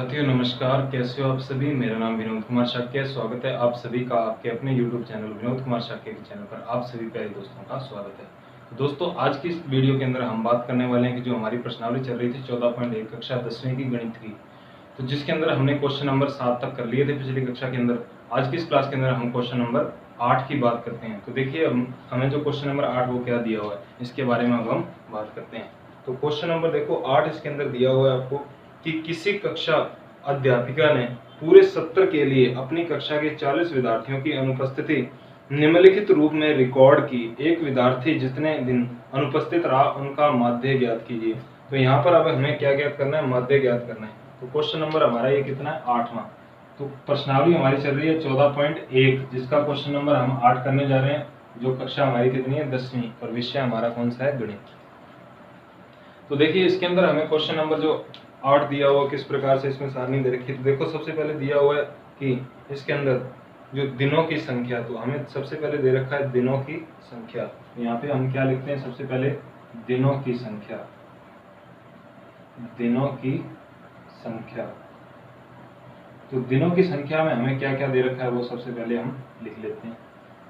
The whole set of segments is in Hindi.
साथियों नमस्कार, कैसे हो आप सभी। मेरा नाम विनोद कुमार शाक्य है। स्वागत है आप सभी का आपके अपने YouTube चैनल विनोद कुमार शाक्य के चैनल पर। आप सभी प्यारे दोस्तों का स्वागत है। तो दोस्तों, आज की इस वीडियो के अंदर हम बात करने वाले हैं कि जो हमारी प्रश्नावली चल रही थी 14.1 कक्षा 10वीं की गणित की, तो जिसके अंदर हमने क्वेश्चन नंबर 7 तक कर लिए थे पिछली कक्षा के अंदर। आज की इस क्लास के अंदर हम क्वेश्चन नंबर 8 की बात करते हैं। तो देखिए, हमें जो क्वेश्चन नंबर 8 वो क्या दिया हुआ है, इसके बारे में अब हम बात करते हैं। तो क्वेश्चन नंबर देखो 8 इसके अंदर दिया हुआ है आपको कि किसी कक्षा अध्यापिका ने पूरे सत्र के लिए अपनी कक्षा के 40 विद्यार्थियों की अनुपस्थिति निम्नलिखित रूप में रिकॉर्ड की। एक विद्यार्थी जितने दिन अनुपस्थित रहा उनका माध्य ज्ञात कीजिए। तो यहाँ पर अब हमें क्या ज्ञात करना है, माध्य ज्ञात करना है। तो क्वेश्चन नंबर हमारा ये कितना है, 8वां। तो प्रश्नावली हमारी चल रही है 14.1, जिसका क्वेश्चन नंबर हम 8 करने जा रहे हैं। जो कक्षा हमारी कितनी है, 10वीं, और विषय हमारा कौन सा है, गणित। तो देखिए, इसके अंदर हमें क्वेश्चन नंबर जो 8 दिया हुआ, किस प्रकार से इसमें सारणी दे रखी है। तो देखो, सबसे पहले दिया हुआ है कि इसके अंदर जो दिनों की संख्या, तो हमें सबसे पहले दे रखा है दिनों की संख्या। तो यहाँ पे हम क्या लिखते हैं, सबसे पहले दिनों की संख्या, दिनों की संख्या। तो दिनों की संख्या में हमें क्या क्या दे रखा है वो सबसे पहले हम लिख लेते हैं।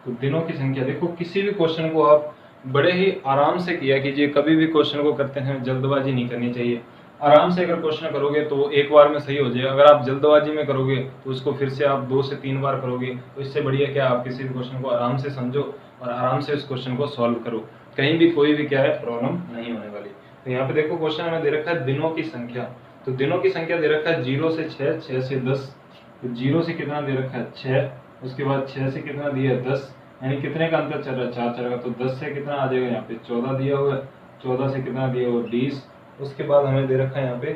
तो दिनों की संख्या, देखो किसी भी क्वेश्चन को आप बड़े ही आराम से किया कीजिए। कभी भी क्वेश्चन को करते हैं जल्दबाजी नहीं करनी चाहिए। आराम से अगर क्वेश्चन करोगे तो एक बार में सही हो जाएगा। अगर आप जल्दबाजी में करोगे तो उसको फिर से आप 2 से 3 बार करोगे। तो इससे बढ़िया क्या, आप किसी भी क्वेश्चन को आराम से समझो और आराम से उस क्वेश्चन को सॉल्व करो। कहीं भी कोई भी क्या है, प्रॉब्लम नहीं होने वाली। तो यहाँ पे देखो, क्वेश्चन हमें दे रखा है दिनों की संख्या। तो दिनों की संख्या दे रखा है 0 से 6, 6 से 10। तो 0 से कितना दे रखा है, 6। उसके बाद 6 से कितना दिया है, 10। यानी कितने का अंतर चल रहा है, 4 चलेगा। तो 10 से कितना आ जाएगा, यहाँ पे 14 दिया हुआ है। 14 से कितना दिया हुआ, 20। उसके बाद हमें दे रखा है यहाँ पे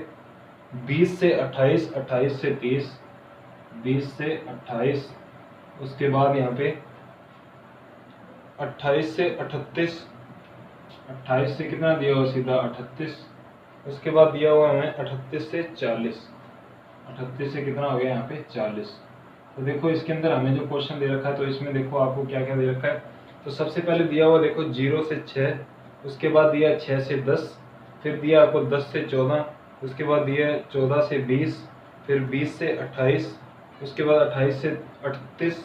20 से 28, 28 से 30, 20 से 28। उसके बाद यहाँ पे 28 से 38, 28 से कितना दिया हुआ, सीधा 38। उसके बाद दिया हुआ हमें 38 से 40, 38 से कितना हो गया यहाँ पे 40। तो देखो, इसके अंदर हमें जो क्वेश्चन दे रखा है, तो इसमें देखो आपको क्या क्या दे रखा है। तो सबसे पहले दिया हुआ देखो 0 से 6, उसके बाद दिया 6 से 10, फिर दिया आपको 10 से 14, उसके बाद दिया 14 से 20, फिर 20 से 28, उसके बाद 28 से 38,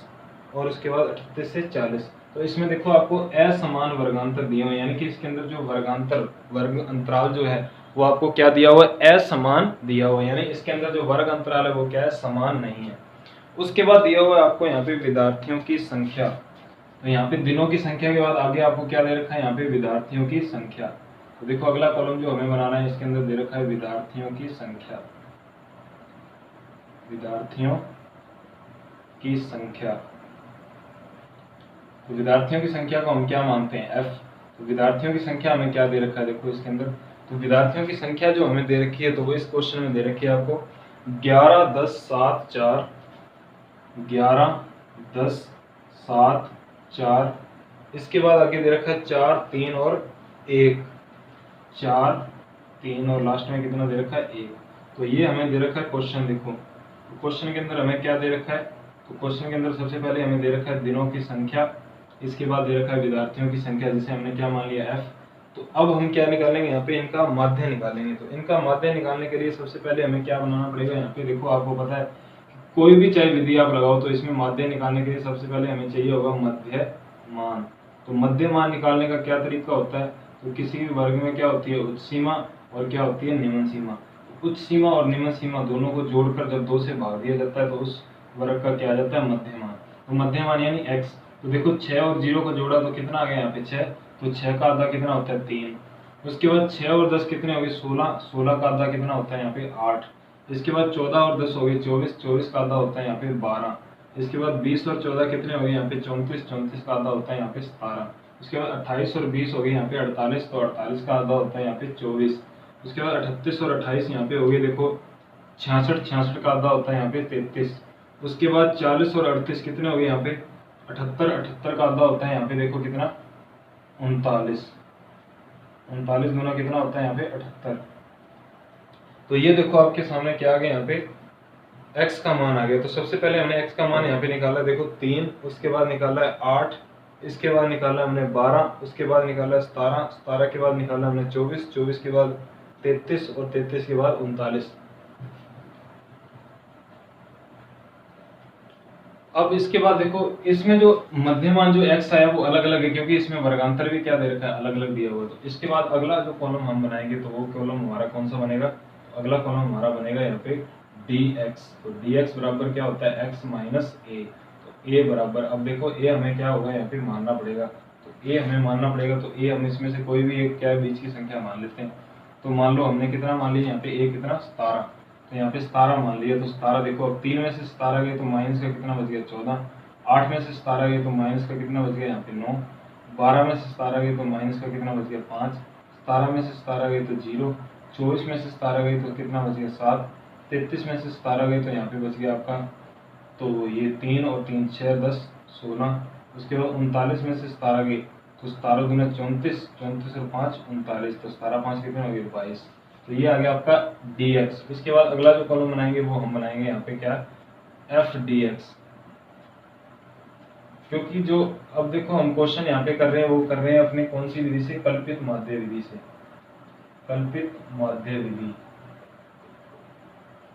और उसके बाद 38 से 40। तो इसमें देखो आपको असमान वर्गांतर दिए हुए, यानी कि इसके अंदर जो वर्गांतर, वर्ग अंतराल जो है वो आपको क्या दिया हुआ है, असमान दिया हुआ है। यानी इसके अंदर जो वर्ग अंतराल है वो क्या है, समान नहीं है। उसके बाद दिया हुआ है आपको यहाँ पे विद्यार्थियों की संख्या। तो यहाँ पे दिनों की संख्या के बाद आगे आपको क्या दे रखा है, यहाँ पे विद्यार्थियों की संख्या। तो देखो, अगला कॉलम जो हमें बनाना है, इसके अंदर दे रखा है विद्यार्थियों की संख्या, विद्यार्थियों की संख्या। तो विद्यार्थियों की संख्या को हम क्या मानते हैं, f। तो विद्यार्थियों की संख्या हमें क्या दे रखा है, देखो इसके अंदर। तो विद्यार्थियों की संख्या जो हमें दे रखी है, तो वो इस क्वेश्चन में दे रखी है आपको 11, 10, 7, 4, 11, 10, 7, 4। इसके बाद आगे दे रखा है 4, 3 और 1, 4, 3 और लास्ट में कितना दे रखा है, 1। तो ये हमें दे रखा है क्वेश्चन। देखो, तो क्वेश्चन के अंदर हमें क्या दे रखा है, तो क्वेश्चन के अंदर सबसे पहले हमें दे रखा है दिनों की संख्या, इसके बाद दे रखा है विद्यार्थियों की संख्या, जिसे हमने क्या मान लिया, f। तो अब हम क्या निकालेंगे, यहाँ पे इनका माध्य निकालेंगे। तो इनका माध्य निकालने के लिए सबसे पहले हमें क्या बनाना पड़ेगा, यहाँ पे देखो आपको पता है कोई भी चाहे विधि आप लगाओ, तो इसमें माध्य निकालने के लिए सबसे पहले हमें चाहिए होगा मध्यमान। तो मध्यमान निकालने का क्या तरीका होता है, तो किसी भी वर्ग में क्या होती है, उच्च सीमा और क्या होती है, निम्न सीमा। उच्च सीमा और निम्न सीमा दोनों को जोड़कर जब 2 से भाग दिया जाता है, तो उस वर्ग का क्या आ जाता है, मध्यमान। तो मध्यमान यानी x। तो देखो 6 और 0 को जोड़ा तो कितना आ गया यहाँ पे 6। तो 6 का आधा कितना होता है, 3। उसके बाद 6 और 10 कितने हो गए, 16। 16 का आधा कितना होता है यहाँ पे 8। इसके बाद 14 और 10 हो गए 24। 24 का आधा होता है यहाँ पे 12। इसके बाद 20 और 14 कितने हो गए यहाँ पे 34। 34 का आधा होता है यहाँ पे 17। उसके बाद 28 और 20 हो गए यहाँ पे 48। तो 48 का आधा होता है यहाँ पे 24। उसके बाद 38 और 28 यहाँ पे हो गए देखो 66। 66 का आधा होता है यहाँ पे 33। उसके बाद 40 और 38 कितने हो गए यहाँ पे 78। 78 का आधा होता है यहाँ पे देखो कितना 39। 39 गुना कितना होता है यहाँ पे 78। तो ये देखो आपके सामने क्या आ गया, यहाँ पे x का मान आ गया। तो सबसे पहले हमने x का मान यहाँ पे निकाला, देखो 3। उसके बाद निकाला है 8। इसके बाद निकाला हमने 12। उसके बाद निकाला 17। 17 के बाद निकाला हमने 24। 24 के बाद 33 और 33 के बाद 39। अब इसके बाद देखो इसमें जो मध्यमान जो x आया वो अलग अलग है, क्योंकि इसमें वर्गांतर भी क्या दे रखा है, अलग अलग दिया हुआ है। तो इसके बाद अगला जो कॉलम हम बनाएंगे तो वो कॉलम हमारा कौन सा बनेगा, तो अगला कॉलम हमारा बनेगा यहाँ पे dx। तो dx बराबर क्या होता है, x माइनस ए। तो a बराबर, अब देखो a हमें क्या होगा यहाँ पे मानना पड़ेगा, तो a हमें मानना पड़ेगा। तो a हम इसमें से कोई भी एक क्या बीच की संख्या मान लेते हैं। तो मान लो हमने कितना मान लिया यहाँ पे, a कितना 17, तो यहाँ पे 17 मान लिया। तो 17 देखो, अब 3 में से 17 गए तो माइनस का कितना बच गया 14, 8 में से 17 गए तो माइनस का कितना बच गया यहाँ पे 9, 12 में से 17 गए तो माइनस का कितना बच गया 5, 17 में से 17 गए तो 0, 24 में से 17 गए तो कितना बच गया 7, 33 में से 17 गए तो यहाँ पे बच गया आपका, तो ये 3 और 3 6 10 16। उसके बाद 39 में से 17 गए तो 17 दूना 34, 34 और 5 39, तो 17 5 कितने हो गए 22। तो ये आ गया आपका dx। इसके बाद अगला जो कॉलम बनाएंगे वो हम बनाएंगे यहाँ पे क्या, एफ dx। क्योंकि जो अब देखो हम क्वेश्चन यहाँ पे कर रहे हैं वो कर रहे हैं अपने कौन सी विधि से, कल्पित माध्य विधि से, कल्पित माध्य विधि।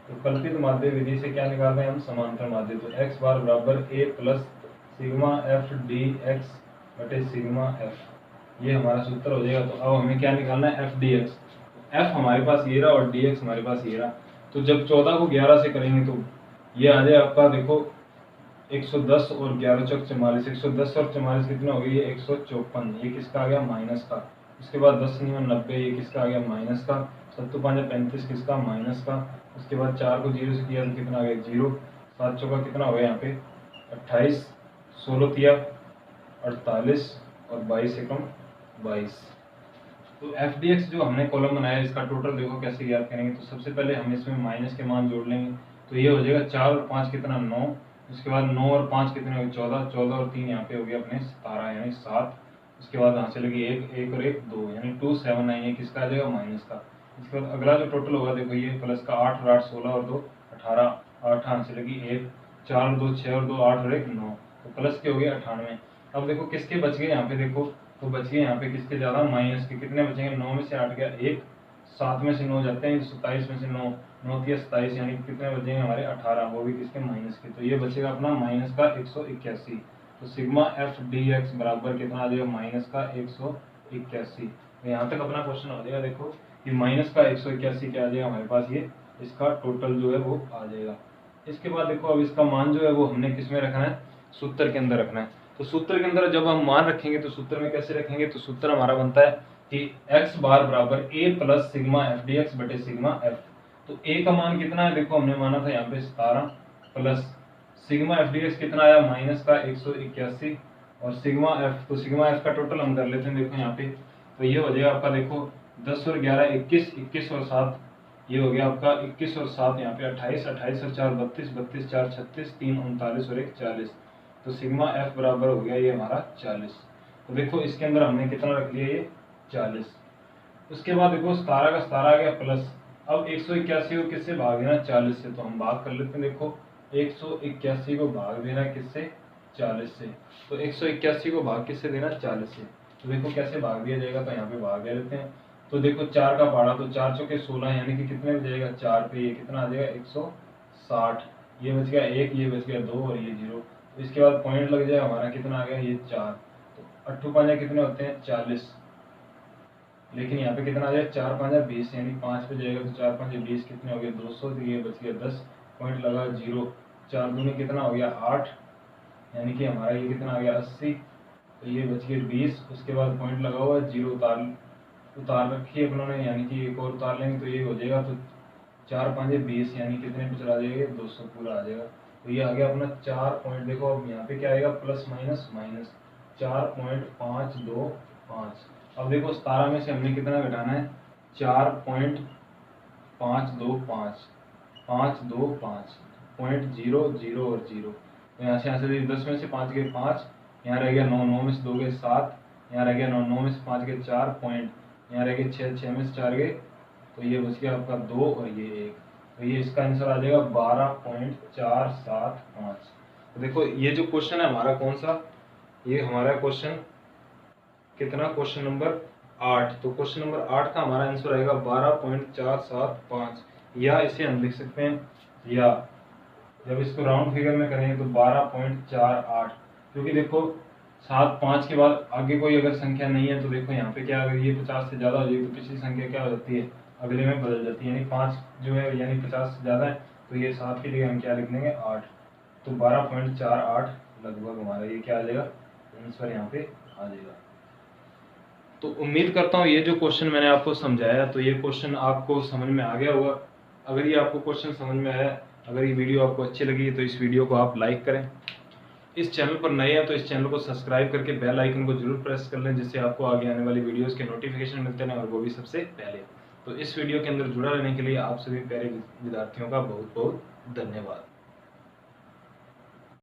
तो कल्पित माध्य विधि से क्या निकाल रहे हैं हम, समांतर माध्य। तो x बार बराबर a plus sigma F D x बटे सिग्मा एफ, ये हमारा सूत्र हो जाएगा। तो अब हमें क्या निकालना है, एफ डी एक्स। एफ हमारे पास ये रहा और डी एक्स हमारे पास ये रहा। तो जब 14 को 11 से करेंगे तो ये आ जाए आपका, देखो 110 और 11 चौक 44, 110 और 44 कितना हो गया, ये 154, ये किसका आ गया माइनस का। उसके बाद 10 9 90, ये किसका आ गया माइनस का। 7 5 35 किसका माइनस का। उसके बाद 4 को 0 से किया तो कितना आ गया 0, 7 चौका कितना हो गया यहाँ पे 28, 16 तिया 48 और 22 एकम 22। तो एफ डी एक्स जो हमने कॉलम बनाया इसका टोटल देखो कैसे याद करेंगे। तो सबसे पहले हम इसमें माइनस के मान जोड़ लेंगे, तो ये हो जाएगा 4 और 5 कितना 9। उसके बाद 9 और 5 कितने हो गए 14, 14 और 3 यहाँ पे हो गया अपने 17 यानी 7। उसके बाद यहाँ से लगी 1, 1 और 1 2 यानी 2 7 9, ये किसका आ जाएगा माइनस का। इसके बाद अगला जो टोटल होगा देखो ये प्लस का 8 और 8 16 और 2 18, 8 यहाँ से लगी 1, 4 और 2 6 और 2 8 और 1 9, तो प्लस के हो गए 98। अब देखो किसके बच गए यहाँ पे, देखो तो बच गए यहाँ पे किसके ज़्यादा माइनस के। कितने बचेंगे, 9 में से 8 गया 1, 7 में से 9 जाते हैं 27 में से 9 9 या 27 यानी कितने बचेंगे हमारे 18, वो भी किसके माइनस के। तो ये बचेगा अपना माइनस का 181। तो सिग्मा एफ डी एक्स बराबर कितना आ जाएगा माइनस का 181। तो यहाँ तक अपना क्वेश्चन हो जाएगा। देखो कि माइनस का 181 क्या आ जाएगा हमारे पास, ये इसका टोटल जो है वो आ जाएगा। इसके बाद देखो अब इसका मान जो है वो हमने किस में रखना है, सूत्र के अंदर रखना है। तो सूत्र के अंदर जब हम मान रखेंगे तो सूत्र में कैसे रखेंगे, तो सूत्र हमारा बनता है कि x बार बराबर a plus sigma F D x बटे सिग्मा एफ। तो a का मान कितना है, देखो हमने माना था यहाँ पे 17 plus sigma F D x कितना आया माइनस का 181 और सिग्मा एफ, तो सिग्मा एफ का टोटल हम कर लेते हैं देखो यहाँ पे। तो ये हो जाएगा आपका देखो 10 और 11 21, 21 और 7 ये हो गया आपका 21 और 7 यहाँ पे 28, 28 और 4 32, 32 4 36, 3 39 और 1 40। तो सिग्मा एफ बराबर हो गया ये हमारा 40। तो देखो इसके अंदर हमने कितना रख लिया ये 40। उसके बाद देखो 17 का 17 आ गया प्लस, अब 181 को किससे भाग देना 40 से, तो हम भाग कर लेते हैं। देखो 181 को भाग देना किससे 40 से, तो 181 को भाग किससे देना 40 से। तो देखो कैसे भाग दिया जाएगा, तो यहाँ पे भाग दे लेते हैं। तो देखो 4 का पहाड़ा तो 4 चौके 16 यानी कि कितने में जाएगा 4 पे, ये कितना आ जाएगा 160, ये बच गया 1, ये बच गया 2 और ये 0। तो इसके बाद पॉइंट लग जाएगा हमारा कितना आ गया ये 4। तो 8 5 कितने होते हैं 40, लेकिन यहाँ पे कितना आ जाएगा 4 5 20 यानी 5 पे जाएगा तो 4 5 20 कितने हो गए 200, तो ये बच गया 10, पॉइंट लगा 0। 4 दूनी कितना हो गया 8 यानी कि हमारा ये कितना आ गया 80, तो ये बच गया 20। उसके बाद पॉइंट लगा हुआ है 0 उतार रखी है अपनों ने, यानी कि एक और उतार लेंगे तो ये हो जाएगा। तो 4 5 20 यानी कितने पे चला जाएगा 200 पूरा आ जाएगा। तो ये आ गया अपना 4 पॉइंट, देखो अब यहाँ पे क्या आएगा प्लस माइनस माइनस 4.525। अब देखो 17 में से हमने कितना घटाना है 4.525, 525 पॉइंट 0 0 और 0। तो यहाँ से 10 में से 5 गए 5, यहाँ रह गया 9, 9 में से 2 गए 7, यहाँ रह गया 9, 9 में से 5 गए 4 पॉइंट, यहाँ रह गए 6, 6 में से 4 गए, तो ये बच गया आपका 2 और ये 1। तो ये इसका आंसर आ जाएगा 12.475। तो देखो ये जो क्वेश्चन है हमारा कौन सा, ये हमारा क्वेश्चन कितना, क्वेश्चन नंबर 8। तो क्वेश्चन नंबर 8 का हमारा आंसर आएगा 12.475, या इसे हम लिख सकते हैं या जब इसको राउंड फिगर में करेंगे तो 12.48, क्योंकि देखो 7 5 के बाद आगे कोई अगर संख्या नहीं है तो देखो यहाँ पे क्या, अगर ये 50 से ज़्यादा हो जाएगी तो पिछली संख्या क्या हो जाती है, अगले में बदल जाती है, यानी 5 जो है यानी 50 से ज़्यादा है तो ये 7 की जगह हम क्या लिख देंगे 8, तो 12.48 लगभग हमारा ये क्या आ जाएगा आंसर यहाँ पे आ जाएगा। तो उम्मीद करता हूँ ये जो क्वेश्चन मैंने आपको समझाया तो ये क्वेश्चन आपको समझ में आ गया होगा। अगर ये आपको क्वेश्चन समझ में आया, अगर ये वीडियो आपको अच्छी लगी तो इस वीडियो को आप लाइक करें। इस चैनल पर नए हैं तो इस चैनल को सब्सक्राइब करके बेल आइकन को जरूर प्रेस कर लें, जिससे आपको आगे आने वाली वीडियोस के नोटिफिकेशन मिलते हैं और वो भी सबसे पहले। तो इस वीडियो के अंदर जुड़ा रहने के लिए आप सभी प्यारे विद्यार्थियों का बहुत बहुत धन्यवाद।